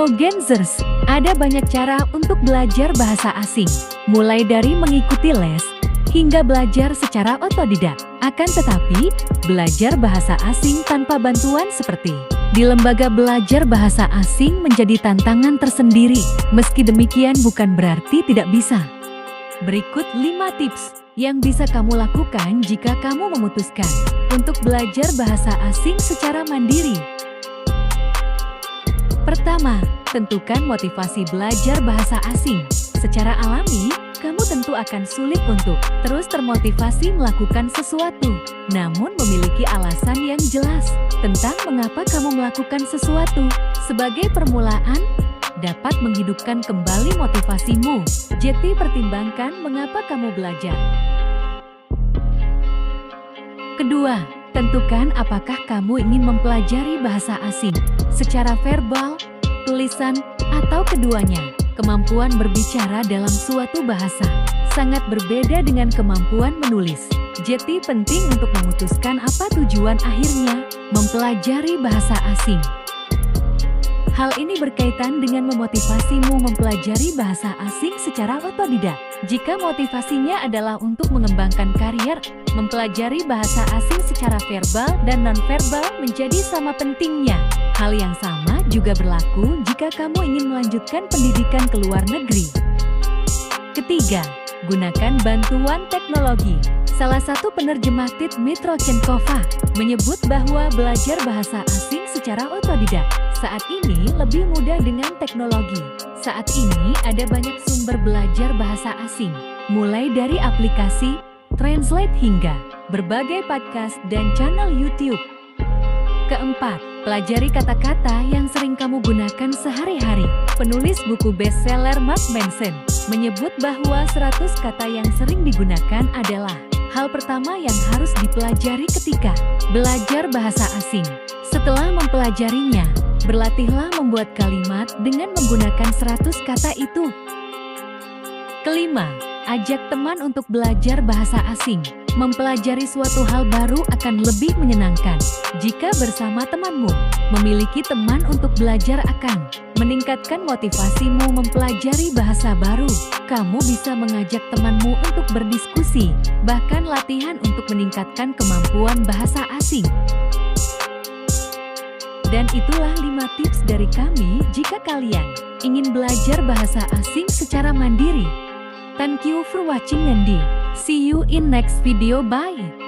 Halo Genzers, ada banyak cara untuk belajar bahasa asing, mulai dari mengikuti les, hingga belajar secara otodidak. Akan tetapi, belajar bahasa asing tanpa bantuan seperti di lembaga belajar bahasa asing menjadi tantangan tersendiri. Meski demikian bukan berarti tidak bisa. Berikut 5 tips yang bisa kamu lakukan jika kamu memutuskan untuk belajar bahasa asing secara mandiri. Pertama, tentukan motivasi belajar bahasa asing. Secara alami, kamu tentu akan sulit untuk terus termotivasi melakukan sesuatu, namun memiliki alasan yang jelas tentang mengapa kamu melakukan sesuatu. Sebagai permulaan, dapat menghidupkan kembali motivasimu. Jadi pertimbangkan mengapa kamu belajar. Kedua, tentukan apakah kamu ingin mempelajari bahasa asing secara verbal, tulisan, atau keduanya. Kemampuan berbicara dalam suatu bahasa sangat berbeda dengan kemampuan menulis. Jadi penting untuk memutuskan apa tujuan akhirnya mempelajari bahasa asing. Hal ini berkaitan dengan memotivasimu mempelajari bahasa asing secara otodidak. Jika motivasinya adalah untuk mengembangkan karier, mempelajari bahasa asing secara verbal dan non-verbal menjadi sama pentingnya. Hal yang sama juga berlaku jika kamu ingin melanjutkan pendidikan ke luar negeri. Ketiga, gunakan bantuan teknologi. Salah satu penerjemah Mitrochenkova menyebut bahwa belajar bahasa asing secara otodidak saat ini lebih mudah dengan teknologi. Saat ini ada banyak sumber belajar bahasa asing, mulai dari aplikasi, translate hingga berbagai podcast dan channel YouTube. Keempat, pelajari kata-kata yang sering kamu gunakan sehari-hari. Penulis buku bestseller Mark Manson menyebut bahwa 100 kata yang sering digunakan adalah hal pertama yang harus dipelajari ketika belajar bahasa asing. Setelah mempelajarinya, berlatihlah membuat kalimat dengan menggunakan 100 kata itu. Kelima, ajak teman untuk belajar bahasa asing. Mempelajari suatu hal baru akan lebih menyenangkan jika bersama temanmu. Memiliki teman untuk belajar akan meningkatkan motivasimu mempelajari bahasa baru. Kamu bisa mengajak temanmu untuk berdiskusi, bahkan latihan untuk meningkatkan kemampuan bahasa asing. Dan itulah 5 tips dari kami jika kalian ingin belajar bahasa asing secara mandiri. Thank you for watching and see you in next video. Bye.